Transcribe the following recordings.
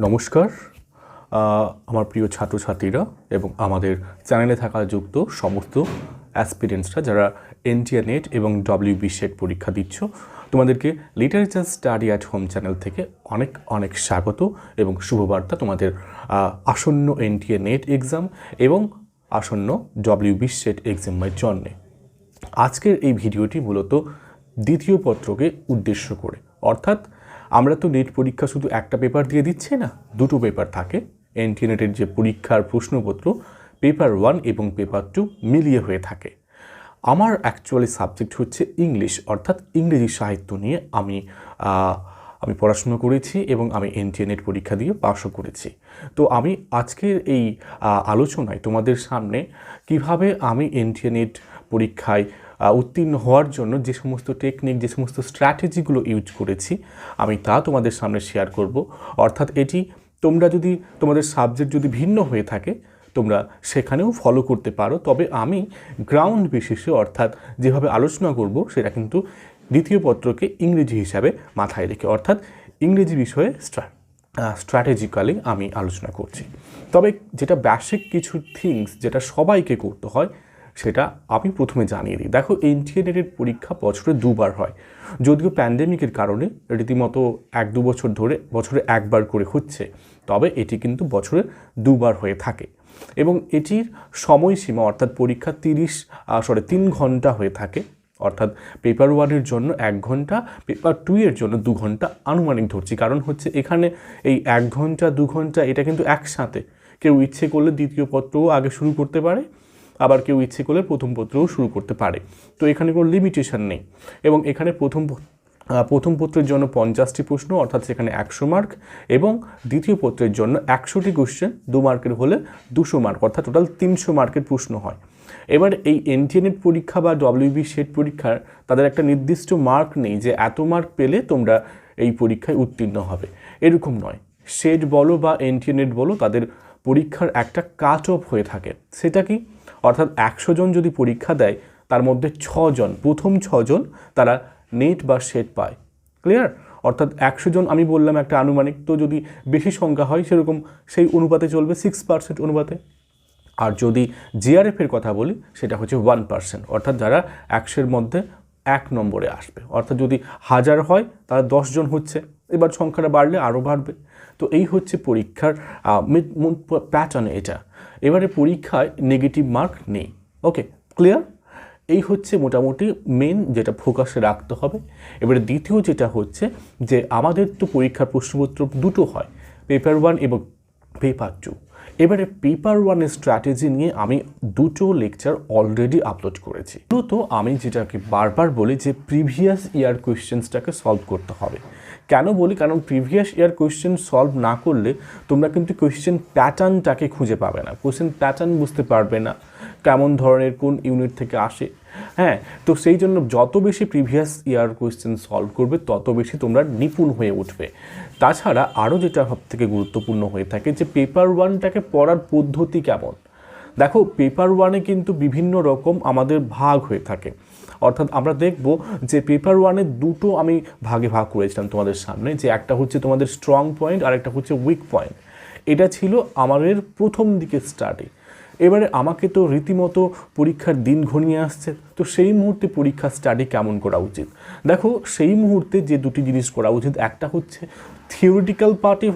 নমস্কার আমার প্রিয় ছাত্রছাত্রীরা এবং আমাদের চ্যানেলে থাকা যুক্ত সমস্ত অ্যাসপিরেন্টসরা যারা এনটিএ নেট এবং ডব্লিউবি সেট পরীক্ষা দিচ্ছ, তোমাদেরকে literature study at home channel থেকে অনেক অনেক স্বাগত এবং শুভবার্তা তোমাদের আসন্ন এনটিএ নেট এক্সাম এবং আসন্ন ডব্লিউবি সেট এক্সামের জন্যে। আজকের এই ভিডিওটি মূলত দ্বিতীয় পত্রকে উদ্দেশ্য করে, অর্থাৎ আমরা তো নেট পরীক্ষা শুধু একটা পেপার দিয়ে দিচ্ছি না, দুটো পেপার থাকে। এনটিএ নেটের যে পরীক্ষার প্রশ্নপত্র পেপার 1 এবং পেপার 2 মিলিয়ে হয়ে থাকে। আমার অ্যাকচুয়ালি সাবজেক্ট হচ্ছে ইংলিশ, অর্থাৎ ইংরেজি সাহিত্য নিয়ে আমি পড়াশুনো করেছি এবং আমি এনটিএ নেট পরীক্ষা দিয়ে পাশও করেছি। তো আমি আজকের এই আলোচনায় তোমাদের সামনে কিভাবে আমি এনটিএ নেট পরীক্ষায় উত্তীর্ণ হওয়ার জন্য যে সমস্ত টেকনিক, যে সমস্ত স্ট্র্যাটেজিগুলো ইউজ করেছি আমি তা তোমাদের সামনে শেয়ার করব। অর্থাৎ এটি তোমরা যদি তোমাদের সাবজেক্ট যদি ভিন্ন হয়ে থাকে তোমরা সেখানেও ফলো করতে পারো, তবে আমি গ্রাউন্ড বেসিসে অর্থাৎ যেভাবে আলোচনা করব সেটা কিন্তু দ্বিতীয় পত্রকে ইংরেজি হিসাবে মাথায় রেখে, অর্থাৎ ইংরেজি বিষয়ে স্ট্র্যাটেজিক্যালি আমি আলোচনা করছি। তবে যেটা বেসিক কিছু থিংস যেটা সবাইকে করতে হয় সেটা আমি প্রথমে জানিয়ে দিই। দেখো, এনটিএ নেটের পরীক্ষা বছরে দুবার হয়, যদিও প্যান্ডেমিকের কারণে রীতিমতো 1-2 বছর ধরে বছরে একবার করে হচ্ছে, তবে এটি কিন্তু বছরে দুবার হয়ে থাকে এবং এটির সময়সীমা অর্থাৎ পরীক্ষা 3 ঘন্টা হয়ে থাকে। অর্থাৎ পেপার 1-এর জন্য 1 ঘন্টা, পেপার 2-এর জন্য 2 ঘন্টা আনুমানিক ধরছি, কারণ হচ্ছে এখানে এই 1 ঘন্টা 2 ঘন্টা এটা কিন্তু একসাথে। কেউ ইচ্ছে করলে দ্বিতীয় পত্রও আগে শুরু করতে পারে, আবার কেউ ইচ্ছে করলে প্রথম পত্রও শুরু করতে পারে। তো এখানে কোনো লিমিটেশন নেই এবং এখানে প্রথম পত্রের জন্য 50টি প্রশ্ন, অর্থাৎ সেখানে 100 মার্ক, এবং দ্বিতীয় পত্রের জন্য 100টি কোশ্চেন 2 মার্কের হলে 200 মার্ক, অর্থাৎ টোটাল 300 মার্কের প্রশ্ন হয়। এবার এই এনটিএ নেট পরীক্ষা বা ডব্লিউবি সেট পরীক্ষার তাদের একটা নির্দিষ্ট মার্ক নেই যে এত মার্ক পেলে তোমরা এই পরীক্ষায় উত্তীর্ণ হবে, এরকম নয়। সেট বলো বা এনটিএ নেট বলো, তাদের পরীক্ষার একটা কাট অফ হয়ে থাকে। সেটা কি? অর্থাৎ 100 জন যদি পরীক্ষা দেয় তার মধ্যে 6 জন, প্রথম 6 জন তারা নেট বা সেট পায়। ক্লিয়ার? অর্থাৎ 100 জন আমি বললাম একটা আনুমানিক, তো যদি বেশি সংখ্যা হয় সেরকম সেই অনুপাতে চলবে, 6% অনুপাতে। আর যদি জিআরএফের কথা বলি সেটা হচ্ছে 1%, অর্থাৎ যারা 100-এর মধ্যে 1 নম্বরে আসবে। অর্থাৎ যদি 1000 হয় তারা 10 জন হচ্ছে, এবার সংখ্যাটা বাড়লে আরও বাড়বে। তো এই হচ্ছে পরীক্ষার প্যাটার্ন এটা। এবারে পরীক্ষায় নেগেটিভ মার্ক নেই। ওকে, ক্লিয়ার? এই হচ্ছে মোটামুটি মেন যেটা ফোকাসে রাখতে হবে। এবারে দ্বিতীয় যেটা হচ্ছে যে আমাদের তো পরীক্ষার প্রশ্নপত্র দুটো হয়, পেপার 1 এবং পেপার 2। এবারে পেপার 1-এর স্ট্র্যাটেজি নিয়ে আমি 2টো লেকচার অলরেডি আপলোড করেছি। তো আমি যেটাকে বারবার বলি যে প্রিভিয়াস ইয়ার কোয়েশ্চেন্সটাকে সলভ করতে হবে। কেন বলি? কারণ প্রিভিয়াস ইয়ার কোয়েশ্চেন সলভ না করলে তোমরা কিন্তু কোয়েশ্চেন প্যাটার্নটাকে খুঁজে পাবে না, কোয়েশ্চেন প্যাটার্ন বুঝতে পারবে না কেমন ধরনের কোন ইউনিট থেকে আসে। হ্যাঁ, তো সেই জন্য যত বেশি প্রিভিয়াস ইয়ার কোয়েশ্চেন সলভ করবে তত বেশি তোমরা নিপুণ হয়ে উঠবে। তাছাড়া আরও যেটা সবথেকে গুরুত্বপূর্ণ হয়ে থাকে যে পেপার 1টাকে পড়ার পদ্ধতি কেমন। দেখো, পেপার 1-এ কিন্তু বিভিন্ন রকম আমাদের ভাগ হয়ে থাকে। অর্থাৎ আমরা দেখব যে পেপার 1-এ দুটো আমি ভাগে ভাগ করেছিলাম তোমাদের সামনে, যে একটা হচ্ছে তোমাদের স্ট্রং পয়েন্ট আর একটা হচ্ছে উইক পয়েন্ট। এটা ছিল আমাদের প্রথম দিকের স্টাডি। এবারে আমাকে তো রীতিমতো পরীক্ষার দিন ঘনিয়ে আসছে, তো সেই মুহূর্তে পরীক্ষার স্টাডি কেমন করা উচিত? দেখো, সেই মুহূর্তে যে দুটি জিনিস করা উচিত, একটা হচ্ছে থিওরিটিক্যাল পার্টে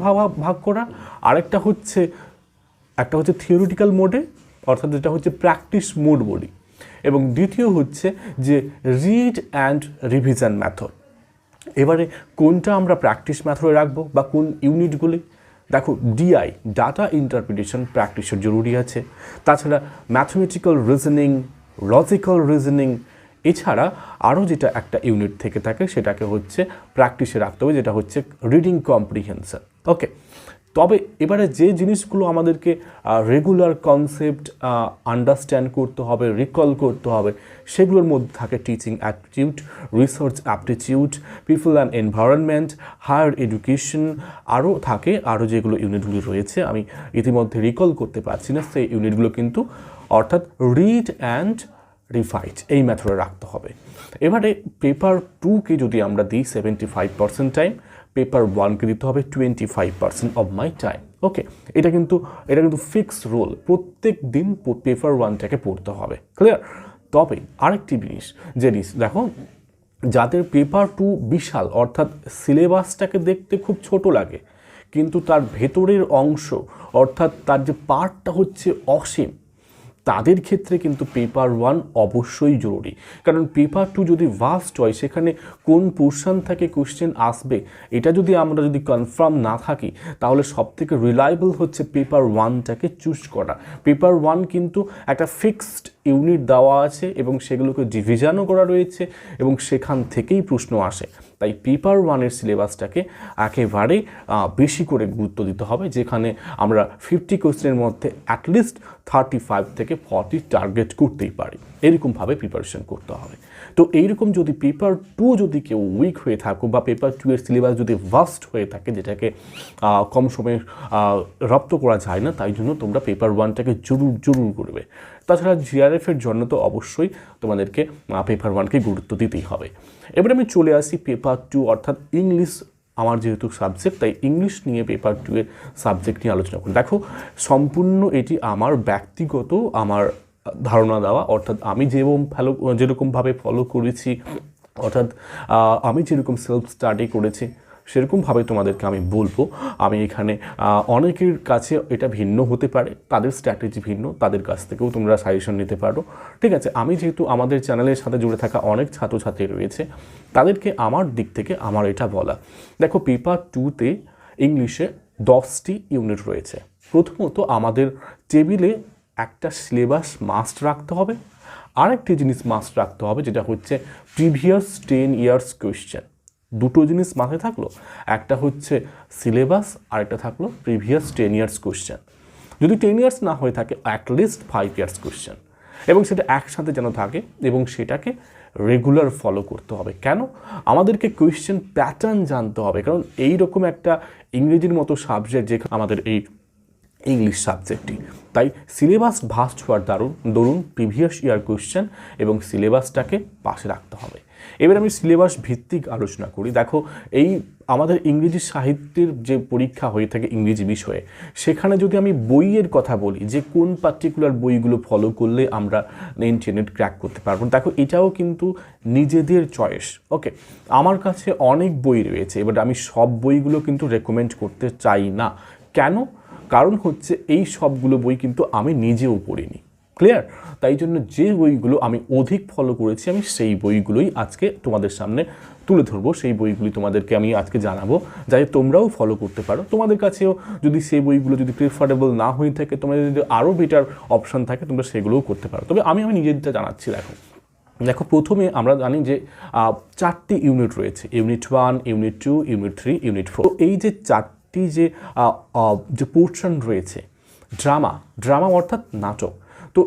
ভাগ করা, আরেকটা হচ্ছে থিওরিটিক্যাল মোডে, অর্থাৎ যেটা হচ্ছে প্র্যাকটিস মোড বলি, এবং দ্বিতীয় হচ্ছে যে রিড অ্যান্ড রিভিশন মেথড। এবারে কোনটা আমরা প্র্যাকটিস মেথডে রাখবো বা কোন ইউনিটগুলি? দেখো, ডিআই ডাটা ইন্টারপ্রিটেশন প্র্যাকটিসের জরুরি আছে। তাছাড়া ম্যাথমেটিক্যাল রিজনিং, লজিক্যাল রিজনিং, এছাড়া আরও যেটা একটা ইউনিট থেকে থাকে সেটাকে হচ্ছে প্র্যাকটিসে রাখতে হবে, যেটা হচ্ছে রিডিং কম্প্রিহেনশন। ওকে, তবে এবারে যে জিনিসগুলো আমাদেরকে রেগুলার কনসেপ্ট আন্ডারস্ট্যান্ড করতে হবে, রিকল করতে হবে, সেগুলোর মধ্যে থাকে teaching aptitude, research aptitude, people and environment, higher education, আরও যেগুলো ইউনিটগুলি রয়েছে আমি ইতিমধ্যে রিকল করতে পারছি না, সেই ইউনিটগুলো কিন্তু অর্থাৎ রিড অ্যান্ড রিভাইজ এই মেথডে রাখতে হবে। এবারে পেপার 2-কে যদি আমরা দিই 75% টাইম, পেপার 1কে দিতে হবে 25% অফ মাই টাইম। ওকে, এটা কিন্তু ফিক্সড রোল, প্রত্যেক দিন পেপার 1টাকে পড়তে হবে। ক্লিয়ার? তবে আরেকটি জিনিস দেখো, যাদের পেপার 2 বিশাল, অর্থাৎ সিলেবাসটাকে দেখতে খুব ছোট লাগে কিন্তু তার ভেতরের অংশ অর্থাৎ তার যে পার্টটা হচ্ছে অসীম, তাদের ক্ষেত্রে কিন্তু পেপার 1 অবশ্যই জরুরি। কারণ পেপার 2 যদি ভাস্ট হয়, সেখানে কোন পোর্শন থেকে কোশ্চেন আসবে এটা আমরা যদি কনফার্ম না থাকি, তাহলে সবথেকে রিলায়েবল হচ্ছে পেপার 1টাকে চুজ করা। পেপার 1 কিন্তু একটা ফিক্সড ইউনিট দেওয়া আছে এবং সেগুলোকে ডিভিশনও করা রয়েছে এবং সেখান থেকেই প্রশ্ন আসে। তাই পেপার 1-এর সিলেবাসটাকে একেবারে বেশি করে গুরুত্ব দিতে হবে, যেখানে আমরা 50 কোশ্চেনের মধ্যে অ্যাটলিস্ট 35 থেকে 40 টার্গেট করতেই পারি। এরকমভাবে প্রিপারেশন করতে হবে। তো এইরকম যদি পেপার 2 যদি কেউ উইক হয়ে থাকো বা পেপার 2-এর সিলেবাস যদি ভাস্ট হয়ে থাকে, যেটাকে কম সময়ে রপ্ত করা যায় না, তাই জন্য তোমরা পেপার 1টাকে জরুর করবে। তাছাড়া জিআরএফের জন্য তো অবশ্যই তোমাদেরকে পেপার 1কে গুরুত্ব দিতেই হবে। এবার আমি চলে আসি পেপার 2 অর্থাৎ ইংলিশ। আমার যেহেতু সাবজেক্ট, তাই ইংলিশ নিয়ে পেপার 2-এর সাবজেক্ট নিয়ে আলোচনা করি। দেখো, সম্পূর্ণ এটি আমার ব্যক্তিগত ধারণা দেওয়া, অর্থাৎ আমি যেরকমভাবে ফলো করেছি, অর্থাৎ আমি যেরকম সেলফ স্টাডি করেছি সেরকমভাবে তোমাদেরকে আমি বলবো। আমি এখানে অনেকের কাছে এটা ভিন্ন হতে পারে, তাদের স্ট্র্যাটেজি ভিন্ন, তাদের কাছ থেকেও তোমরা সাজেশন নিতে পারো। ঠিক আছে, আমি যেহেতু আমাদের চ্যানেলের সাথে জুড়ে থাকা অনেক ছাত্রছাত্রী রয়েছে, তাদেরকে আমার দিক থেকে আমার এটা বলা। দেখো, পেপার 2-তে ইংলিশে 10টি ইউনিট রয়েছে। প্রথমত আমাদের টেবিলে একটা সিলেবাস মাস্ট রাখতে হবে, আরেকটি জিনিস মাস্ট রাখতে হবে, যেটা হচ্ছে প্রিভিয়াস 10 ইয়ার্স কোয়েশ্চেন। দুটো জিনিস মাথায় থাকলো, একটা হচ্ছে সিলেবাস আর একটা থাকলো প্রিভিয়াস 10 ইয়ার্স কোয়েশ্চেন। যদি 10 ইয়ার্স না হয়ে থাকে, অ্যাটলিস্ট 5 ইয়ার্স কোয়েশ্চেন, এবং সেটা একসাথে যেন থাকে এবং সেটাকে রেগুলার ফলো করতে হবে। কেন? আমাদেরকে কোয়েশ্চেন প্যাটার্ন জানতে হবে, কারণ এই রকম একটা ইংরেজির মতো সাবজেক্ট যেখানে আমাদের এই ইংলিশ সাবজেক্টটি, তাই সিলেবাস ভাস্ট হওয়ার দরুন প্রিভিয়াস ইয়ার কোয়েশ্চেন এবং সিলেবাসটাকে পাশে রাখতে হবে। এবার আমি সিলেবাস ভিত্তিক আলোচনা করি। দেখো, এই আমাদের ইংরেজি সাহিত্যের যে পরীক্ষা হয়ে থাকে ইংরেজি বিষয়ে, সেখানে যদি আমি বইয়ের কথা বলি যে কোন পার্টিকুলার বইগুলো ফলো করলে আমরা ইন্টারনেট ক্র্যাক করতে পারবো, দেখো এটাও কিন্তু নিজেদের চয়েস। ওকে, আমার কাছে অনেক বই রয়েছে, এবার আমি সব বইগুলো কিন্তু রেকমেন্ড করতে চাই না। কেন? কারণ হচ্ছে এই সবগুলো বই কিন্তু আমি নিজেও পড়িনি। ক্লিয়ার? তাই জন্য যে বইগুলো আমি অধিক ফলো করেছি, আমি সেই বইগুলোই আজকে তোমাদের সামনে তুলে ধরবো, সেই বইগুলি তোমাদেরকে আমি আজকে জানাবো, যাতে তোমরাও ফলো করতে পারো। তোমাদের কাছেও যদি সেই বইগুলো যদি প্রেফারেবল না হয়ে থাকে, তোমাদের যদি আরও বেটার অপশান থাকে, তোমরা সেগুলোও করতে পারো। তবে আমি নিজেরটা জানাচ্ছি। দেখো, প্রথমে আমরা জানি যে 4টি ইউনিট রয়েছে, ইউনিট 1, ইউনিট 2, ইউনিট 3, ইউনিট 4। তো এই যে 4টি যে পোর্শন রয়েছে, ড্রামা অর্থাৎ নাটক। তো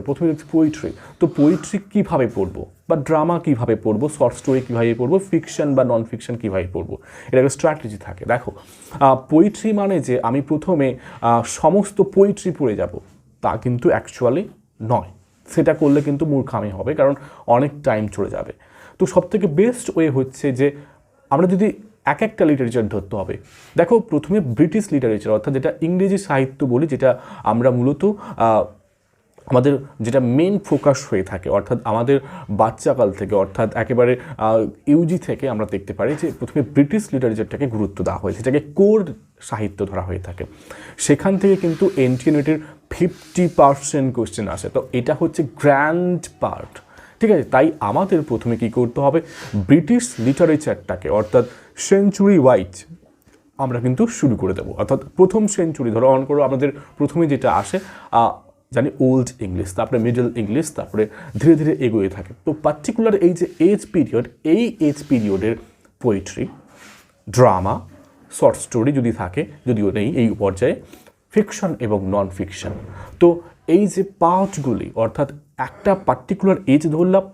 প্রথমে দেখছি পোয়েট্রি। তো পোয়েট্রি কীভাবে পড়বো বা ড্রামা কীভাবে পড়বো, শর্ট স্টোরি কীভাবে পড়বো, ফিকশন বা নন ফিকশন কীভাবে পড়বো, এটা একটা স্ট্র্যাটেজি থাকে। দেখো, পোয়েট্রি মানে যে আমি প্রথমে সমস্ত পোয়েট্রি পড়ে যাব, তা কিন্তু অ্যাকচুয়ালি নয়। সেটা করলে কিন্তু মূর্খামি হবে, কারণ অনেক টাইম চলে যাবে। তো সবথেকে বেস্ট ওয়ে হচ্ছে যে আমরা যদি একটা লিটারেচার ধরতে হবে। দেখো, প্রথমে ব্রিটিশ লিটারেচার, অর্থাৎ যেটা ইংরেজি সাহিত্য বলি, যেটা আমরা মূলত আমাদের যেটা মেন ফোকাস হয়ে থাকে, অর্থাৎ আমাদের বাচ্চাকাল থেকে, অর্থাৎ একেবারে ইউজি থেকে আমরা দেখতে পারি যে প্রথমে ব্রিটিশ লিটারেচারটাকে গুরুত্ব দেওয়া হয়েছে, যেটাকে কোর সাহিত্য ধরা হয়ে থাকে। সেখান থেকে কিন্তু এনটিএনএটের 50% কোয়েশ্চেন আসে। তো এটা হচ্ছে গ্র্যান্ড পার্ট। ঠিক আছে, তাই আমাদের প্রথমে কি করতে হবে, ব্রিটিশ লিটারেচারটাকে অর্থাৎ সেঞ্চুরি ওয়াইজ আমরা কিন্তু শুরু করে দেবো। অর্থাৎ প্রথম সেঞ্চুরি ধরো অন করো, আমাদের প্রথমে যেটা আসে জানি ওল্ড ইংলিশ, তারপরে মিডল ইংলিশ, তারপরে ধীরে ধীরে এগোয়ে থাকে। তো পার্টিকুলার এই যে এজ পিরিয়ডের পোয়েট্রি, ড্রামা, শর্ট স্টোরি যদি থাকে, যদিও নেই এই পর্যায়ে, ফিকশন এবং নন ফিকশন। তো এই যে পার্টগুলি, অর্থাৎ একটা পার্টিকুলার এজ ধরলাম,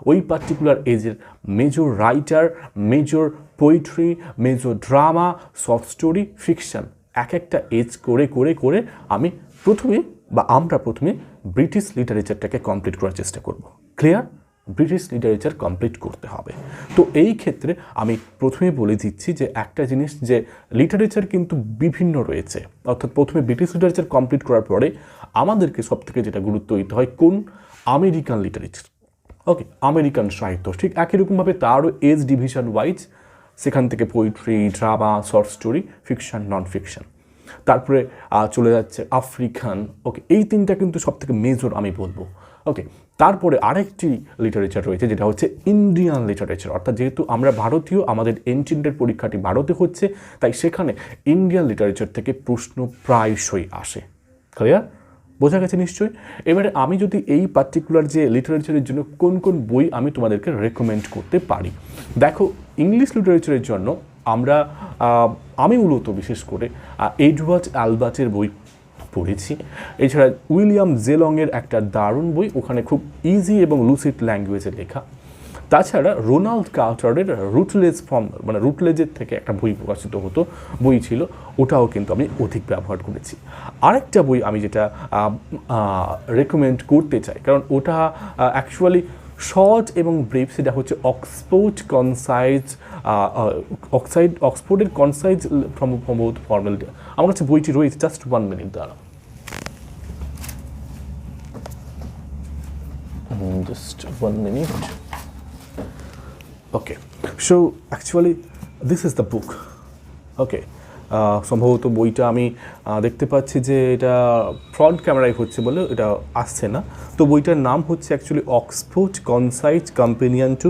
ওই পার্টিকুলার এজের major writer, major poetry, major drama, short story, fiction, একটা এজ করে করে করে আমরা প্রথমে ব্রিটিশ লিটারেচারটাকে কমপ্লিট করার চেষ্টা করব। ক্লিয়ার? ব্রিটিশ লিটারেচার কমপ্লিট করতে হবে। তো এই ক্ষেত্রে আমি প্রথমে বলে দিচ্ছি যে একটা জিনিস, যে লিটারেচার কিন্তু বিভিন্ন রয়েছে, অর্থাৎ প্রথমে ব্রিটিশ লিটারেচার কমপ্লিট করার পরে আমাদেরকে সবথেকে যেটা গুরুত্ব দিতে হয় কোন আমেরিকান লিটারেচার, ওকে, আমেরিকান সাহিত্য। ঠিক একই রকমভাবে তারও এজ ডিভিশন ওয়াইজ, সেখান থেকে poetry, drama, short story, fiction, non fiction, তারপরে চলে যাচ্ছে আফ্রিকান, ওকে, এই তিনটা কিন্তু সবথেকে মেজর আমি বলবো। ওকে, তারপরে আরেকটি লিটারেচার রয়েছে যেটা হচ্ছে ইন্ডিয়ান লিটারেচার, অর্থাৎ যেহেতু আমরা ভারতীয়, আমাদের এন্ট্রির পরীক্ষাটি ভারতে হচ্ছে, তাই সেখানে ইন্ডিয়ান লিটারেচার থেকে প্রশ্ন প্রায়শই আসে। ক্লিয়ার? বোঝা গেছে নিশ্চয়ই। এবারে আমি যদি এই পার্টিকুলার যে লিটারেচারের জন্য কোন কোন বই আমি তোমাদেরকে রেকমেন্ড করতে পারি, দেখো ইংলিশ লিটারেচারের জন্য আমি মূলত বিশেষ করে এডওয়ার্ড অ্যালবার্টের বই পড়েছি। এছাড়া উইলিয়াম জেলংয়ের একটা দারুণ বই, ওখানে খুব ইজি এবং লুসিড ল্যাঙ্গুয়েজে লেখা। তাছাড়া রোনাল্ড কার্টারের রুটলেজ মানে রুটলেজের থেকে একটা বই প্রকাশিত হতো, বই ছিল, ওটাও কিন্তু আমি অধিক ব্যবহার করেছি। আরেকটা বই আমি যেটা রেকমেন্ড করতে চাই, কারণ ওটা অ্যাকচুয়ালি শর্ট এবং ব্রিফ, সেটা হচ্ছে অক্সফোর্ডের কনসাইজ ফর্মাল। আমার কাছে বইটি রয়েছে, জাস্ট 1 মিনিট দ্বারা, just 1 minute. Okay, so actually this is the book. Okay, সম্ভবত বইটা আমি দেখতে পাচ্ছি যে এটা ফ্রন্ট ক্যামেরায় হচ্ছে বলে এটা আসছে না। তো বইটার নাম হচ্ছে actually Oxford concise companion to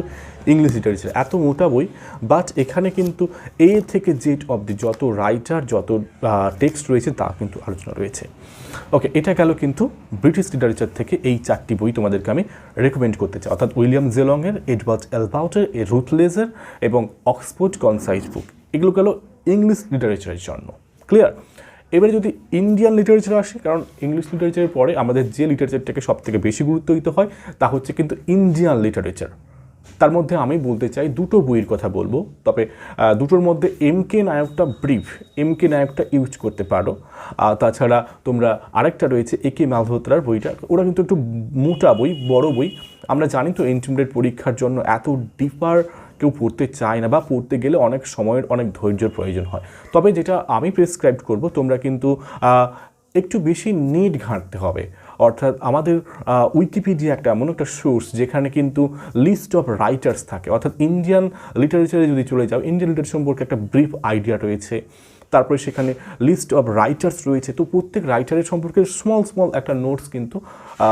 English literature. এত মোটা বই, বাট এখানে কিন্তু এ থেকে জেড অবধি যত রাইটার, যত টেক্সট রয়েছে তা কিন্তু আলোচনা রয়েছে। ওকে, এটা গেল কিন্তু ব্রিটিশ লিটারেচার থেকে এই 4টি বই তোমাদেরকে আমি রেকমেন্ড করতে চাই, অর্থাৎ উইলিয়াম জেলংয়ের, এডওয়ার্ড অ্যালবার্টের, রুথলেজের এবং অক্সফোর্ড কনসাইজ বুক। এগুলো গেল ইংলিশ লিটারেচারের জন্য। ক্লিয়ার? এবারে যদি ইন্ডিয়ান লিটারেচার আসে, কারণ ইংলিশ লিটারেচারের পরে আমাদের যে লিটারেচারটাকে সব থেকে বেশি গুরুত্ব দিতে হয় তা হচ্ছে কিন্তু ইন্ডিয়ান লিটারেচার। তার মধ্যে আমি বলতে চাই দুটো বইয়ের কথা বলবো, তবে দুটোর মধ্যে এম.কে. নায়কটা ব্রিফ, এম.কে. নায়কটা ইউজ করতে পারো। তাছাড়া তোমরা আরেকটা রয়েছে এ.কে. মালহোত্রার বইটা, ওরা কিন্তু একটু মোটা বই, বড় বই। আমরা জানি তো ইন্টারমিডিয়েট পরীক্ষার জন্য এত ডিপার কেউ পড়তে চায় না, বা পড়তে গেলে অনেক সময়ের, অনেক ধৈর্যের প্রয়োজন হয়। তবে যেটা আমি প্রেসক্রাইব করব, তোমরা কিন্তু একটু বেশি নেট ঘাঁটতে হবে, অর্থাৎ আমাদের উইকিপিডিয়া একটা এমন একটা সোর্স যেখানে কিন্তু লিস্ট অফ রাইটার্স থাকে, অর্থাৎ ইন্ডিয়ান লিটারেচারে যদি চলে যাও, ইন্ডিয়ান লিটারেচার সম্পর্কে একটা ব্রিফ আইডিয়া রয়েছে, তারপরে সেখানে লিস্ট অফ রাইটার্স রয়েছে। তো প্রত্যেক রাইটারের সম্পর্কে স্মল একটা নোটস কিন্তু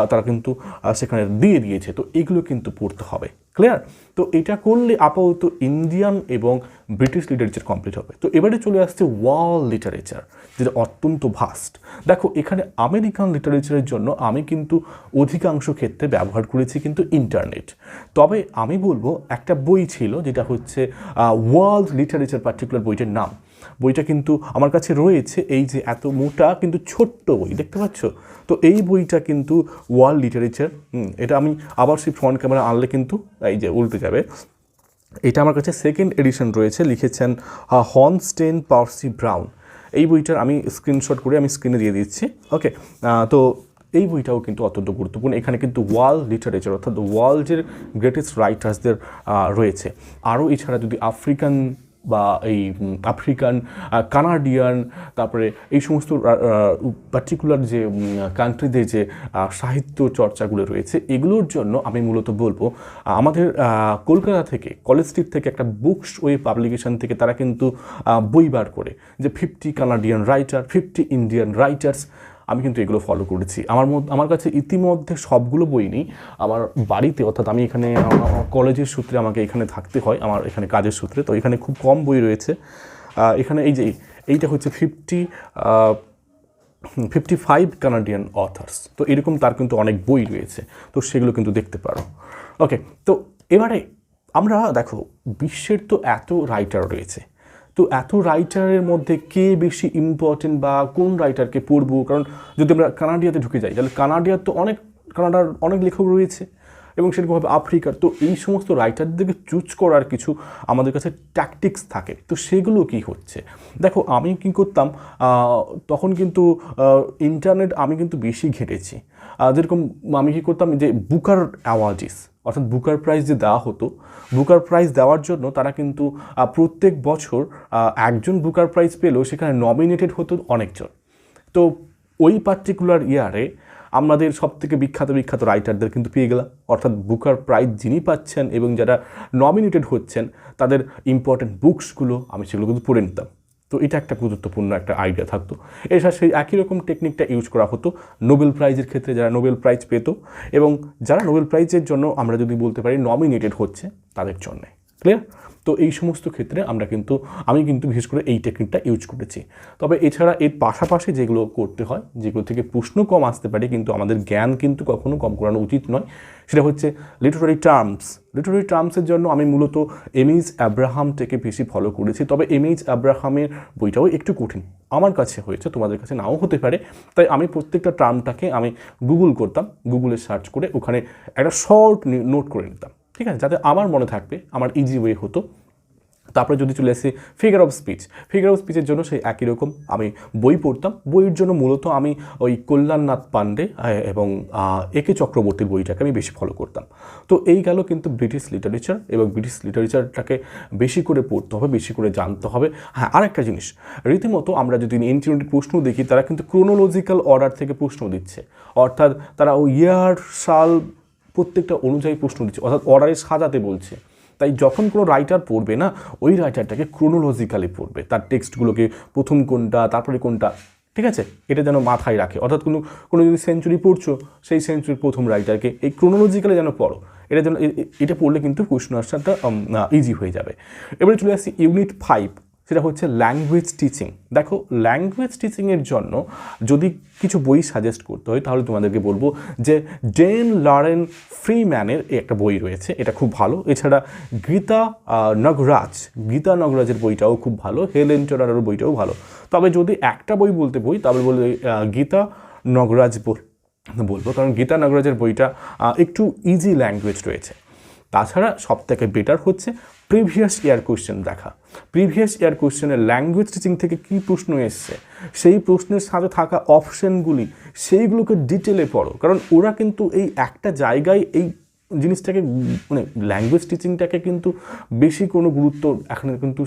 তারা কিন্তু সেখানে দিয়ে দিয়েছে, তো এগুলো কিন্তু পড়তে হবে। ক্লিয়ার? তো এটা করলে আপাতত ইন্ডিয়ান এবং ব্রিটিশ লিটারেচার কমপ্লিট হবে। তো এবারে চলে আসছে ওয়ার্ল্ড লিটারেচার, যেটা অত্যন্ত ভাস্ট। দেখো এখানে আমেরিকান লিটারেচারের জন্য আমি কিন্তু অধিকাংশ ক্ষেত্রে ব্যবহার করেছি কিন্তু ইন্টারনেট। তবে আমি বলবো একটা বই ছিল যেটা হচ্ছে ওয়ার্ল্ড লিটারেচার, পার্টিকুলার বইটার নাম, বইটা কিন্তু আমার কাছে রয়েছে, এই যে এত মোটা কিন্তু ছোট্ট বই দেখতে পাচ্ছ। তো এই বইটা কিন্তু ওয়ার্ল্ড লিটারেচার, এটা আমি আবার সেই ফ্রন্ট ক্যামেরা আনলে কিন্তু এই যে উল্টে যাবে। এটা আমার কাছে সেকেন্ড এডিশন রয়েছে, লিখেছেন হর্নস্টেইন পার্সি ব্রাউন। এই বইটার আমি স্ক্রিনশট করে আমি স্ক্রিনে দিয়ে দিচ্ছি। ওকে, তো এই বইটাও কিন্তু অত্যন্ত গুরুত্বপূর্ণ। এখানে কিন্তু ওয়ার্ল্ড লিটারেচার, অর্থাৎ ওয়ার্ল্ডের গ্রেটেস্ট রাইটার্সদের রয়েছে। আরও এছাড়া যদি আফ্রিকান বা এই আফ্রিকান, কানাডিয়ান, তারপরে এই সমস্ত পার্টিকুলার যে কান্ট্রিদের যে সাহিত্য চর্চাগুলো রয়েছে, এগুলোর জন্য আমি মূলত বলবো আমাদের কলকাতা থেকে, কলেজ স্ট্রিট থেকে একটা বুকস ওয়ে পাবলিকেশন থেকে তারা কিন্তু বই বার করে, যে 50 কানাডিয়ান রাইটার, 50 ইন্ডিয়ান রাইটার্স। আমি কিন্তু এগুলো ফলো করেছি। আমার কাছে ইতিমধ্যে সবগুলো বই নেই, আমার বাড়িতে, অর্থাৎ আমি এখানে কলেজের সূত্রে আমাকে এখানে থাকতে হয়, আমার এখানে কাজের সূত্রে, তো এখানে খুব কম বই রয়েছে। এখানে এই যে এইটা হচ্ছে 55 কানাডিয়ান অথার্স, তো এরকম তার কিন্তু অনেক বই রয়েছে, তো সেগুলো কিন্তু দেখতে পারো। ওকে, তো এবারে আমরা দেখো বিশ্বের তো এত রাইটার রয়েছে, তো এত রাইটারের মধ্যে কে বেশি ইম্পর্টেন্ট বা কোন রাইটারকে পড়বো? কারণ যদি আমরা কানাডিয়াতে ঢুকে যাই, তাহলে কানাডার অনেক লেখক রয়েছে। এবং সেরকমভাবে আফ্রিকার। তো এই সমস্ত রাইটারদেরকে চুজ করার কিছু আমাদের কাছে ট্যাকটিক্স থাকে। তো সেগুলো কি হচ্ছে, দেখো আমি কী করতাম তখন কিন্তু ইন্টারনেট আমি কিন্তু বেশি ঘেটেছি। যেরকম আমি কী করতাম, যে বুকার অ্যাওয়ার্ডস অর্থাৎ বুকার প্রাইজ যে দেওয়া হতো, বুকার প্রাইজ দেওয়ার জন্য তারা কিন্তু প্রত্যেক বছর একজন বুকার প্রাইজ পেলেও সেখানে নমিনেটেড হতো অনেকজন। তো ওই পার্টিকুলার ইয়ারে আমাদের সবথেকে বিখ্যাত রাইটারদের কিন্তু পেয়ে গেলাম, অর্থাৎ বুকার প্রাইজ যিনি পাচ্ছেন এবং যারা নমিনেটেড হচ্ছেন তাদের ইম্পর্টেন্ট বুকসগুলো আমি সেগুলো কিন্তু পড়ে নিতাম। তো এটা একটা গুরুত্বপূর্ণ একটা আইডিয়া থাকতো। এছাড়া সেই একই রকম টেকনিকটা ইউজ করা হতো নোবেল প্রাইজের ক্ষেত্রে, যারা নোবেল প্রাইজ পেত এবং যারা নোবেল প্রাইজের জন্য আমরা যদি বলতে পারি নমিনেটেড হচ্ছে তাদের জন্যে। ক্লিয়ার? তো এই সমস্ত ক্ষেত্রে আমি কিন্তু বিশেষ করে এই টেকনিকটা ইউজ করেছি। তবে এছাড়া এর পাশাপাশি যেগুলো করতে হয়, যেগুলো থেকে প্রশ্ন কম আসতে পারে কিন্তু আমাদের জ্ঞান কিন্তু কখনো কম করানো উচিত নয়, সেটা হচ্ছে লিটারারি টার্মস। লিটারারি টার্মসের জন্য আমি মূলত এমএইচ আব্রাহাম থেকে বেশি ফলো করেছি। তবে এমএইচ আব্রাহামের বইটাও একটু কঠিন আমার কাছে হয়েছে, তোমাদের কাছে নাও হতে পারে। তাই আমি প্রত্যেকটা টার্মটাকে আমি গুগল করতাম, গুগলে সার্চ করে ওখানে একটা শর্ট নোট করে নিতাম, ঠিক আছে, যাতে আমার মনে থাকবে, আমার ইজি ওয়ে হতো। তারপরে যদি চলে আসি ফিগার অফ স্পিচের জন্য সেই একই রকম আমি বই পড়তাম। বইয়ের জন্য মূলত আমি ওই কল্যাণনাথ পাণ্ডে এবং একে চক্রবর্তীর বইটাকে আমি বেশি ফলো করতাম। তো এই গেল কিন্তু ব্রিটিশ লিটারেচার, এবং ব্রিটিশ লিটারেচারটাকে বেশি করে পড়তে হবে, বেশি করে জানতে হবে। হ্যাঁ, আরেকটা জিনিস, রীতিমতো আমরা যদি এনসিইআরটির প্রশ্ন দেখি, তারা কিন্তু ক্রোনোলজিক্যাল অর্ডার থেকে প্রশ্ন দিচ্ছে, অর্থাৎ তারা ওই ইয়ার সাল প্রত্যেকটা অনুযায়ী প্রশ্ন দিচ্ছে, অর্থাৎ অর্ডারে সাজাতে বলছে। তাই যখন কোনো রাইটার পড়বে না, ওই রাইটারটাকে ক্রোনোলজিক্যালি পড়বে, তার টেক্সটগুলোকে প্রথম কোনটা তারপরে কোনটা, ঠিক আছে, এটা যেন মাথায় রাখে। অর্থাৎ কোনো যদি সেঞ্চুরি পড়ছো, সেই সেঞ্চুরির প্রথম রাইটারকে এই ক্রোনোলজিক্যালি যেন পড়ো, এটা পড়লে কিন্তু কোয়েশ্চন আনসারটা ইজি হয়ে যাবে। এবারে চলে আসছি ইউনিট 5, সেটা হচ্ছে ল্যাঙ্গুয়েজ টিচিং। দেখো, ল্যাঙ্গুয়েজ টিচিংয়ের জন্য যদি কিছু বই সাজেস্ট করতে হয় তাহলে তোমাদেরকে বলবো যে ডেন লরেন ফ্রিম্যানের একটা বই রয়েছে, এটা খুব ভালো। এছাড়া গীতা নগরাজের বইটাও খুব ভালো, হেলেন কেলারের বইটাও ভালো। তবে যদি একটা বই বলতে তাহলে বলবো গীতা নগরাজ বলবো, কারণ গীতা নগরাজের বইটা একটু ইজি ল্যাঙ্গুয়েজ রয়েছে। তাছাড়া সবথেকে বেটার হচ্ছে প্রিভিয়াস ইয়ার কোয়েশ্চেন দেখা। প্রিভিয়াস ইয়ার কোয়েশ্চেনের ল্যাঙ্গুয়েজ টিচিং থেকে কী প্রশ্ন এসছে, সেই প্রশ্নের সাথে থাকা অপশানগুলি, সেইগুলোকে ডিটেলে পড়ো। কারণ ওরা কিন্তু এই একটা জায়গায় এই জিনিসটাকে, মানে ল্যাঙ্গুয়েজ টিচিংটাকে কিন্তু বেশি কোনো গুরুত্ব এখন কিন্তু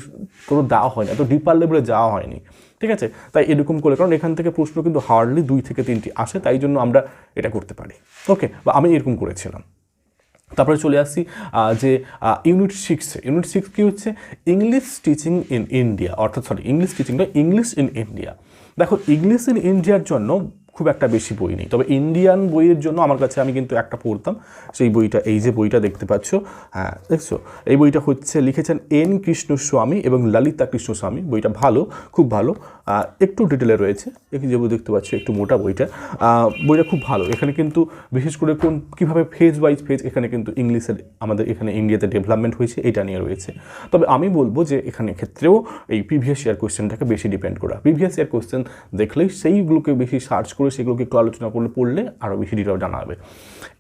কোনো দেওয়া হয়নি, এত ডিপার লেভেলে যাওয়া হয়নি, ঠিক আছে। তাই এরকম করে, কারণ এখান থেকে প্রশ্ন কিন্তু হার্ডলি 2 থেকে 3টি আসে, তাই জন্য আমরা এটা করতে পারি। ওকে, বা আমি এরকম করেছিলাম। তারপরে চলে আসছি যে ইউনিট 6 কী হচ্ছে, ইংলিশ টিচিং ইন ইন্ডিয়া, অর্থাৎ ইংলিশ ইন ইন্ডিয়া। দেখো, ইংলিশ ইন ইন্ডিয়ার জন্য খুব একটা বেশি বই নেই, তবে ইন্ডিয়ান বইয়ের জন্য আমার কাছে আমি কিন্তু একটা পড়তাম, সেই বইটা এই যে বইটা দেখতে পাচ্ছ, হ্যাঁ দেখছো, এই বইটা হচ্ছে লিখেছেন এন কৃষ্ণস্বামী এবং ললিতা কৃষ্ণস্বামী। বইটা ভালো, খুব ভালো, একটু ডিটেলে রয়েছে, যে বই দেখতে পাচ্ছ একটু মোটা বইটা খুব ভালো। এখানে কিন্তু বিশেষ করে কীভাবে ফেজ ওয়াইজ এখানে কিন্তু ইংলিশের আমাদের এখানে ইন্ডিয়াতে ডেভেলপমেন্ট হয়েছে এটা নিয়ে রয়েছে। তবে আমি বলবো যে এখানে ক্ষেত্রেও এই প্রিভিয়াস ইয়ার কোয়েশ্চেনটাকে বেশি ডিপেন্ড করা, প্রিভিয়াস ইয়ার কোয়েশ্চেন দেখলেই সেইগুলোকে বেশি সার্চ করে সেগুলোকে একটু আলোচনা পড়লে আরও বেশি ডিটেল জানা যাবে।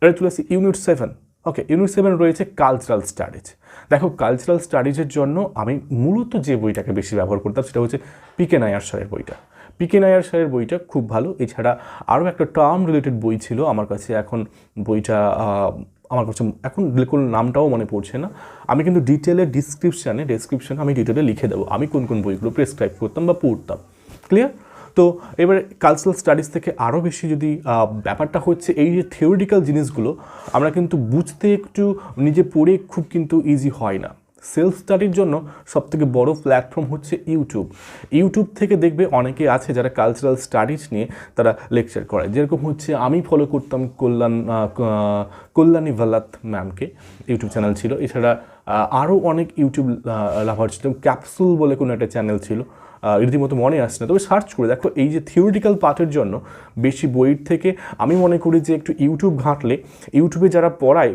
এটা চলে আসছি ইউনিট 7। ওকে, ইউনিট 7 রয়েছে কালচারাল স্টাডিজ। দেখো, কালচারাল স্টাডিজের জন্য আমি মূলত যে বইটাকে বেশি ব্যবহার করতাম সেটা হচ্ছে পিকে নায়ার স্যারের বইটা। পিকে নায়ার স্যারের বইটা খুব ভালো। এছাড়া আরও একটা টার্ম রিলেটেড বই ছিল আমার কাছে, এখন বইটা আমার কাছে এখন বিলকুল নামটাও মনে পড়ছে না। আমি কিন্তু ডেসক্রিপশানে আমি ডিটেলে লিখে দেবো আমি কোন কোন বইগুলো প্রেসক্রাইব করতাম বা পড়তাম। ক্লিয়ার? তো এবারে কালচারাল স্টাডিজ থেকে আরও বেশি যদি ব্যাপারটা হচ্ছে এই যে থিওরিটিক্যাল জিনিসগুলো আমরা কিন্তু বুঝতে একটু নিজে পড়ে খুব কিন্তু ইজি হয় না। সেলফ স্টাডির জন্য সবথেকে বড় প্ল্যাটফর্ম হচ্ছে ইউটিউব থেকে দেখবে অনেকে আছে যারা কালচারাল স্টাডিজ নিয়ে তারা লেকচার করে, যেরকম হচ্ছে আমি ফলো করতাম কল্যাণী ভাল্লাত ম্যামকে, ইউটিউব চ্যানেল ছিল। এছাড়া আরও অনেক ইউটিউব লাভার ছিল, ক্যাপসুল বলে কোনো একটা চ্যানেল ছিল, রীতিমতো মনে আসছে না, তবে সার্চ করে দেখো। এই যে থিওরিটিক্যাল পার্টের জন্য বেশি বইয়ের থেকে আমি মনে করি যে একটু ইউটিউব ঘাঁটলে, ইউটিউবে যারা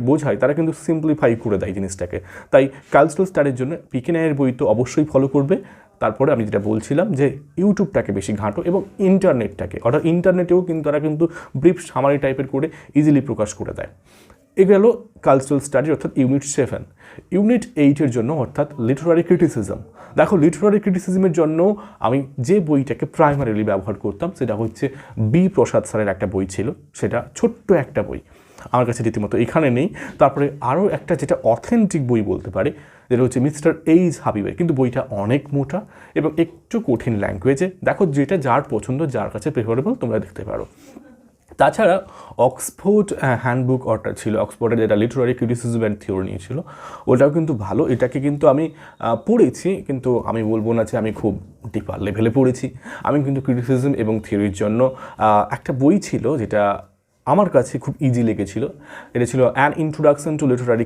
বোঝায় তারা কিন্তু সিম্পলিফাই করে দেয় জিনিসটাকে। তাই কালচারাল স্টাডির জন্য পিকে নায়ারের বই তো অবশ্যই ফলো করবে। তারপরে আমি যেটা বলছিলাম যে ইউটিউবটাকে বেশি ঘাঁটো এবং ইন্টারনেটটাকে, অর্থাৎ ইন্টারনেটেও কিন্তু তারা কিন্তু ব্রিফ সামারি টাইপের করে ইজিলি প্রকাশ করে দেয়। এ গেল কালচারাল স্টাডি অর্থাৎ ইউনিট 7। ইউনিট 8-এর জন্য অর্থাৎ লিটারারি ক্রিটিসিজম। দেখো লিটারারি ক্রিটিসিজমের জন্য আমি যে বইটাকে প্রাইমারিলি ব্যবহার করতাম সেটা হচ্ছে বি প্রসাদ স্যারের একটা বই ছিল, সেটা ছোট্ট একটা বই, আমার কাছে রীতিমতো এখানে নেই। তারপরে আরও একটা যেটা অথেন্টিক বই বলতে পারে, যেটা হচ্ছে মিস্টার এইচ হাবিবের, কিন্তু বইটা অনেক মোটা এবং একটু কঠিন ল্যাঙ্গুয়েজে। দেখো যেটা যার পছন্দ, যার কাছে প্রেফারেবল তোমরা দেখতে পারো। তাছাড়া অক্সফোর্ড হ্যান্ডবুক অর্ডার ছিল, অক্সফোর্ডের যেটা লিটারারি ক্রিটিসিজম অ্যান্ড থিওরি নিয়েছিল, ওটাও কিন্তু ভালো। এটাকে কিন্তু আমি পড়েছি, কিন্তু আমি বলবো না যে আমি খুব ডিপার লেভেলে পড়েছি। আমি কিন্তু ক্রিটিসিজম এবং থিওরির জন্য একটা বই ছিল যেটা আমার কাছে খুব ইজি লেগেছিল। এটা ছিল an introduction to Literary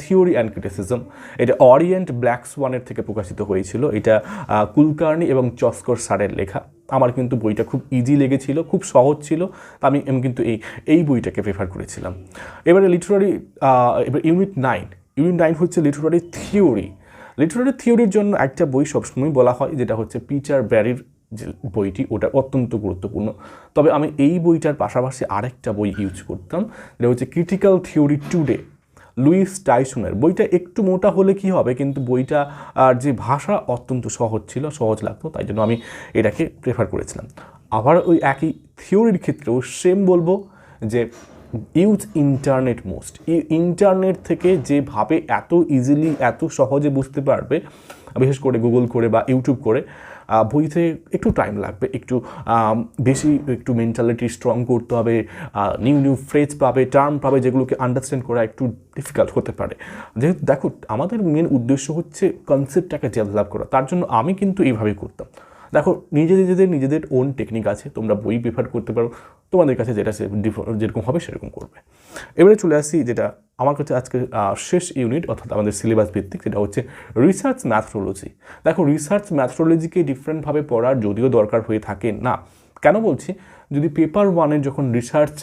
theory and criticism. এটা অরিয়েন্ট ব্ল্যাক সোয়ানের থেকে প্রকাশিত হয়েছিল। এটা কুলকার্নি এবং চস্কর স্যারের লেখা। আমার কিন্তু বইটা খুব ইজি লেগেছিল, খুব সহজ ছিল, আমি কিন্তু এই বইটাকে প্রেফার করেছিলাম। এবার ইউনিট 9 হচ্ছে লিটারারি থিওরি। লিটারারি থিওরির জন্য একটা বই সবসময় বলা হয়, যেটা হচ্ছে পিটার ব্যারির যে বইটি, ওটা অত্যন্ত গুরুত্বপূর্ণ। তবে আমি এই বইটার পাশাপাশি আরেকটা বই ইউজ করতাম, যেটা হচ্ছে ক্রিটিক্যাল থিওরি টুডে, লুইস টাইসনের। বইটা একটু মোটা হলে কি হবে, কিন্তু বইটা যে ভাষা অত্যন্ত সহজ ছিল, সহজ লাগতো, তাই জন্য আমি এটাকে প্রেফার করেছিলাম। আবার ওই একই থিওরির ক্ষেত্রেও সেম বলবো যে ইউজ ইন্টারনেট মোস্ট। ইন্টারনেট থেকে যেভাবে এত ইজিলি, এত সহজে বুঝতে পারবে, বিশেষ করে গুগল করে বা ইউটিউব করে, বইতে একটু টাইম লাগবে, একটু বেশি একটু মেন্টালিটি স্ট্রং করতে হবে, নিউ ফ্রেজ পাবে, টার্ম পাবে, যেগুলোকে আন্ডারস্ট্যান্ড করা একটু ডিফিকাল্ট হতে পারে। যেহেতু দেখো আমাদের মেন উদ্দেশ্য হচ্ছে কনসেপ্টটাকে ডেভেলপ করা, তার জন্য আমি কিন্তু এইভাবেই করতাম। দেখো নিজেদের ওন টেকনিক আছে, তোমরা বই প্রেফার করতে পারো, তোমাদের কাছে যেটা যেরকম হবে সেরকম করবে। এবারে চলে আসি যেটা আমার কাছে আজকে শেষ ইউনিট, অর্থাৎ আমাদের সিলেবাস ভিত্তিক, যেটা হচ্ছে রিসার্চ ম্যাথোডোলজি। দেখো রিসার্চ ম্যাথোডোলজিকে ডিফারেন্টভাবে পড়ার যদিও দরকার হয়ে থাকে না। কেন বলছি, যদি পেপার 1-এর যখন রিসার্চ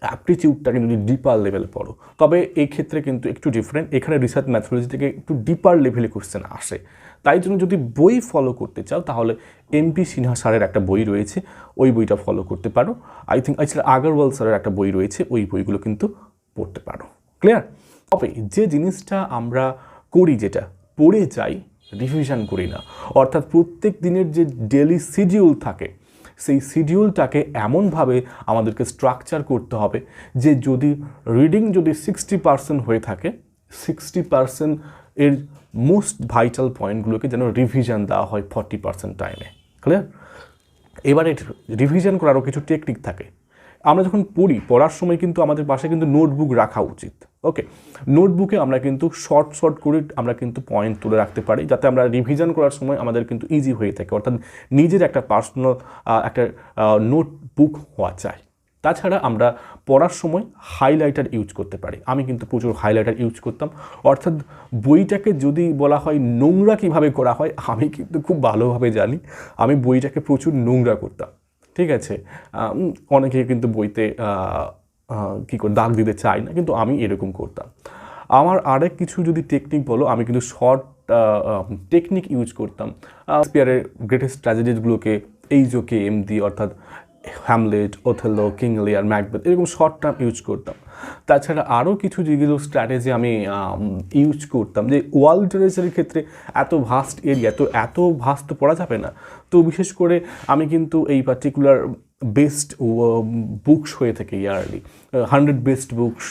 অ্যাপটিটিউডটাকে যদি ডিপার লেভেলে পড়ো, তবে এই ক্ষেত্রে কিন্তু একটু ডিফারেন্ট। এখানে রিসার্চ ম্যাথোডোলজি থেকে একটু ডিপার লেভেলে কোশ্চেন আসে। তাই জন্য যদি বই ফলো করতে চাও, তাহলে এমপি সিনহা স্যারের একটা বই রয়েছে, ওই বইটা ফলো করতে পারো। আই থিঙ্ক এছাড়া আগরওয়াল স্যারের একটা বই রয়েছে, ওই বইগুলো কিন্তু পড়তে পারো। ক্লিয়ার? তবে যে জিনিসটা আমরা করি, যেটা পড়ে যাই, রিভিশন করি না, অর্থাৎ প্রত্যেক দিনের যে ডেলি শিডিউল থাকে, সেই শিডিউলটাকে এমনভাবে আমাদেরকে স্ট্রাকচার করতে হবে যে যদি রিডিং যদি 60% হয়ে থাকে, 60% এর মোস্ট ভাইটাল পয়েন্টগুলোকে যেন রিভিশন দেওয়া হয় 40% টাইমে। ক্লিয়ার? এবারে রিভিশন করারও কিছু টেকনিক থাকে। আমরা যখন পড়ার সময় কিন্তু আমাদের পাশে কিন্তু নোটবুক রাখা উচিত। ওকে, নোটবুকে আমরা কিন্তু শর্ট করে আমরা কিন্তু পয়েন্ট তুলে রাখতে পারি, যাতে আমরা রিভিশন করার সময় আমাদের কিন্তু ইজি হয়ে থাকে, অর্থাৎ নিজের একটা পার্সোনাল একটা নোটবুক হওয়া চাই। তাছাড়া আমরা পড়ার সময় হাইলাইটার ইউজ করতে পারি। আমি কিন্তু প্রচুর হাইলাইটার ইউজ করতাম, অর্থাৎ বইটাকে যদি বলা হয় নোংরা কীভাবে করা হয়, আমি কিন্তু খুব ভালোভাবে জানি। আমি বইটাকে প্রচুর নোংরা করতাম, ঠিক আছে? অনেকে কিন্তু বইতে কী করে দাগ দিতে চায় না, কিন্তু আমি এরকম করতাম। আমার আরেক কিছু যদি টেকনিক বলো, আমি কিন্তু শর্ট টেকনিক ইউজ করতাম। শেক্সপিয়ারের গ্রেটেস্ট ট্র্যাজেডিগুলোকে HOKMD, অর্থাৎ হ্যামলেট, ওথেলো, কিং লিয়ার, ম্যাকবেথ, এরকম শর্ট টার্ম ইউজ করতাম। তাছাড়া আরও কিছু যেগুলো স্ট্র্যাটেজি আমি ইউজ করতাম, যে ওয়ার্ল্ড লিটারেচারের ক্ষেত্রে এত ভাস্ট এরিয়া, তো এত ভাস্ট তো পড়া যাবে না, তো বিশেষ করে আমি কিন্তু এই পার্টিকুলার বেস্ট বুকস হয়ে থাকে yearly, 100 best books,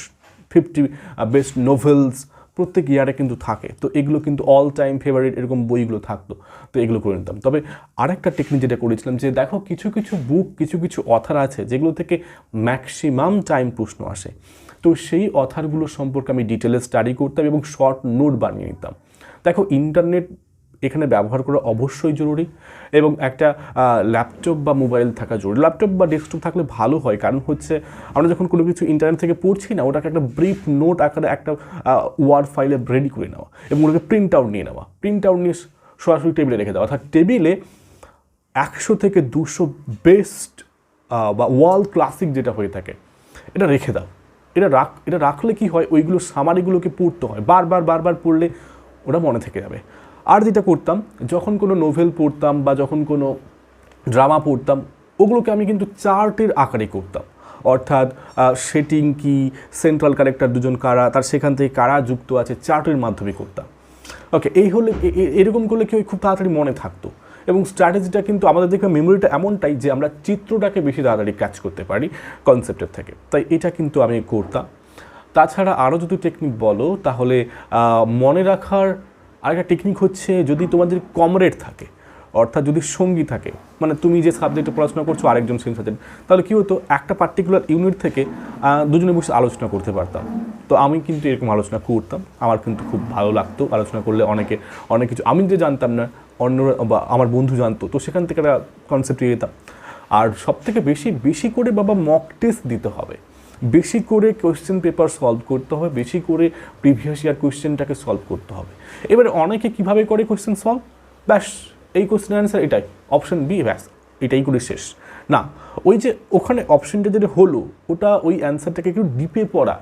50 best novels প্রত্যেক ইয়ারে কিন্তু থাকে, তো এগুলো কিন্তু অল টাইম ফেভারিট এরকম বইগুলো থাকতো, তো এগুলো করে নিতাম। তবে আরেকটা টেকনিক যেটা করেছিলাম, যে দেখো কিছু বুক, কিছু অথার আছে যেগুলো থেকে ম্যাক্সিমাম টাইম প্রশ্ন আসে, তো সেই অথারগুলো সম্পর্কে আমি ডিটেলে স্টাডি করতাম এবং শর্ট নোট বানিয়ে নিতাম। দেখো ইন্টারনেট এখানে ব্যবহার করা অবশ্যই জরুরি, এবং একটা ল্যাপটপ বা মোবাইল থাকা জরুরি। ল্যাপটপ বা ডেস্কটপ থাকলে ভালো হয়, কারণ হচ্ছে আমরা যখন কোনো কিছু ইন্টারনেট থেকে পড়ছি না, ওটাকে একটা ব্রিফ নোট আকারে একটা ওয়ার্ড ফাইলে রেডি করে নেওয়া এবং ওটাকে প্রিন্ট আউট নিয়ে সরাসরি টেবিলে রেখে দেওয়া, অর্থাৎ টেবিলে 100 থেকে 200 বেস্ট বা ওয়ার্ল্ড ক্লাসিক যেটা হয়ে থাকে এটা রেখে দাও। এটা রাখলে কি হয়, ওইগুলো সামারিগুলোকে পড়তে হয়, বারবার পড়লে ওটা মনে থেকে যাবে। আর যেটা করতাম, যখন কোনো নোভেল পড়তাম বা যখন কোনো ড্রামা পড়তাম, ওগুলোকে আমি কিন্তু চার্টের আকারে করতাম। অর্থাৎ সেটিং কি, সেন্ট্রাল কারেক্টার দুজন কারা, তার সেখান থেকে কারা যুক্ত আছে, চার্টের মাধ্যমে করতাম। ওকে, এই হলে এরকম করলে কি খুব তাড়াতাড়ি মনে থাকতো। এবং স্ট্র্যাটেজিটা কিন্তু আমাদের দেখে মেমোরিটা এমনটাই যে আমরা চিত্রটাকে বেশি তাড়াতাড়ি ক্যাচ করতে পারি কনসেপ্টের থেকে, তাই এটা কিন্তু আমি করতাম। তাছাড়া আরও যদি টেকনিক বলো তাহলে মনে রাখার আরেকটা টেকনিক হচ্ছে, যদি তোমাদের কমরেড থাকে, অর্থাৎ যদি সঙ্গী থাকে, মানে তুমি যে সাবজেক্টে পড়াশোনা করছো আরেকজন সেম সাবজেক্ট, তাহলে কী হতো, একটা পার্টিকুলার ইউনিট থেকে দুজনে বসে আলোচনা করতে পারতাম। তো আমি কিন্তু এরকম আলোচনা করতাম, আমার কিন্তু খুব ভালো লাগতো আলোচনা করলে। অনেক কিছু আমি যে জানতাম না অন্যরা বা আমার বন্ধু জানতো, তো সেখান থেকে একটা কনসেপ্ট যেতাম। আর সবথেকে বেশি করে বাবা মক টেস্ট দিতে হবে, বেশি করে কোয়েশ্চেন পেপার সলভ করতে হবে, বেশি করে প্রিভিয়াস ইয়ার কোয়েশ্চেনটাকে সলভ করতে হবে। এবারে অনেকে কীভাবে করে কোয়েশ্চেন সলভ, ব্যাস এই কোয়েশ্চেনের অ্যান্সার এটাই, অপশন বি, ব্যাস এটাই করে শেষ না। ওই যে ওখানে অপশনটা যেটা হলো, ওটা ওই অ্যান্সারটাকে একটু ডিপে পড়া,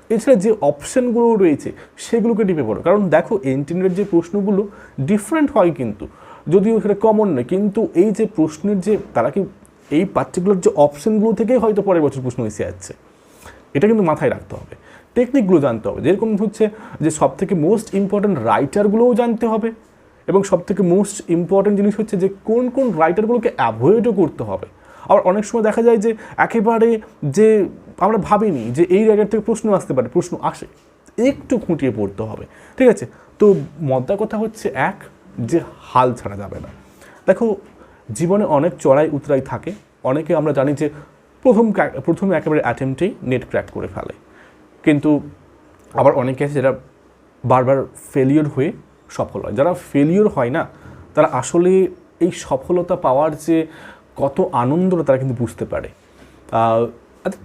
এছাড়া যে অপশানগুলো রয়েছে সেগুলোকে ডিপে পড়ো। কারণ দেখো এনটিএর যে প্রশ্নগুলো ডিফারেন্ট হয়, কিন্তু যদিও সেটা কমন নয়, কিন্তু এই যে প্রশ্নের যে তারা কি এই পার্টিকুলার যে অপশানগুলো থেকেই হয়তো পরের বছর প্রশ্ন এসে যাচ্ছে, এটা কিন্তু মাথায় রাখতে হবে। টেকনিকগুলো জানতে হবে, যেরকম হচ্ছে যে সবথেকে মোস্ট ইম্পর্ট্যান্ট রাইটারগুলোও জানতে হবে, এবং সবথেকে মোস্ট ইম্পর্ট্যান্ট জিনিস হচ্ছে যে কোন কোন রাইটারগুলোকে অ্যাভয়েডও করতে হবে। আবার অনেক সময় দেখা যায় যে একেবারে যে আমরা ভাবিনি যে এই রাইটার থেকে প্রশ্ন আসতে পারে, প্রশ্ন আসে, একটু খুঁটিয়ে পড়তে হবে, ঠিক আছে। তো মদ্দা কথা হচ্ছে এক, যে হাল ছাড়া যাবে না। দেখো জীবনে অনেক চড়াই উতরাই থাকে, অনেকে আমরা জানি যে প্রথমে একেবারে অ্যাটেম্পটেই নেট ক্র্যাক করে ফেলে, কিন্তু আবার অনেকে আছে যারা বারবার ফেলিওর হয়ে সফল হয়। যারা ফেলিওর হয় না, তারা আসলে এই সফলতা পাওয়ার যে কত আনন্দটা তারা কিন্তু বুঝতে পারে।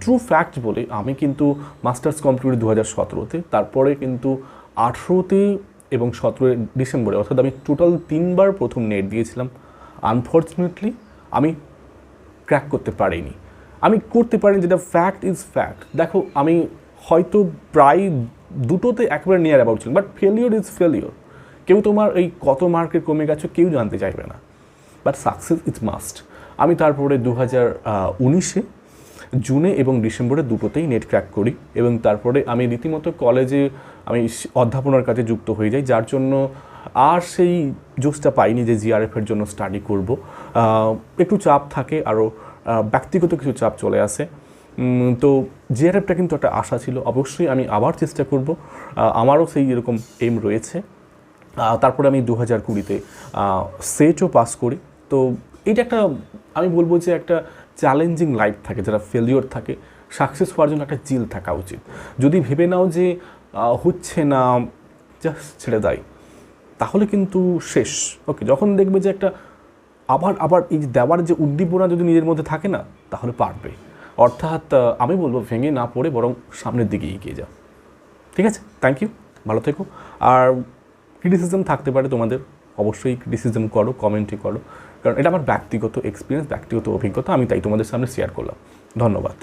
ট্রু ফ্যাক্ট বলে, আমি কিন্তু মাস্টার্স কমপ্লিট 2017-তে, তারপরে কিন্তু 18-তে এবং 17 ডিসেম্বরে, অর্থাৎ আমি টোটাল 3বার প্রথম নেট দিয়েছিলাম। আনফর্চুনেটলি আমি ক্র্যাক করতে পারিনি, আমি করতে পারিনি, যেটা ফ্যাক্ট ইজ ফ্যাক্ট। দেখো আমি হয়তো প্রায় দুটোতে একেবারে নিয়ার অ্যাবাউট ছিলাম, বাট ফেলিওর ইজ ফেলিওর। কেউ তোমার এই কত মার্কের কমে গেছো কেউ জানতে চাইবে না, বাট সাকসেস ইজ মাস্ট। আমি তারপরে 2019-এ জুনে এবং ডিসেম্বরে দুটোতেই নেট ক্র্যাক করি, এবং তারপরে আমি রীতিমতো কলেজে আমি অধ্যাপনার কাজে যুক্ত হয়ে যাই, যার জন্য আর সেই জোশটা পাইনি যে জিআরএফের জন্য স্টাডি করব। একটু চাপ থাকে, আরও ব্যক্তিগত কিছু চাপ চলে আসে। তো জিআরএফটা কিন্তু একটা আশা ছিল, অবশ্যই আমি আবার চেষ্টা করব, আমারও সেই এরকম এম রয়েছে। তারপরে আমি 2020-তে সেটও পাস করি। তো এটা একটা, আমি বলবো যে একটা চ্যালেঞ্জিং লাইফ থাকে, যারা ফেলিওর থাকে, সাকসেস হওয়ার জন্য একটা জিল থাকা উচিত। যদি ভেবে নাও যে হচ্ছে না, জাস্ট ছেড়ে দেয়, তাহলে কিন্তু শেষ। ওকে, যখন দেখবে যে একটা আবার এই দেওয়ার যে উদ্দীপনা যদি নিজের মধ্যে থাকে না, তাহলে পারবে। অর্থাৎ আমি বলবো ভেঙে না পড়ে বরং সামনের দিকে এগিয়ে যাও। ঠিক আছে, থ্যাংক ইউ, ভালো থেকো। আর ক্রিটিসিজম থাকতে পারে তোমাদের, অবশ্যই ক্রিটিসিজম করো, কমেন্টই করো, কারণ এটা আমার ব্যক্তিগত এক্সপিরিয়েন্স, ব্যক্তিগত অভিজ্ঞতা, আমি তাই তোমাদের সামনে শেয়ার করলাম। ধন্যবাদ।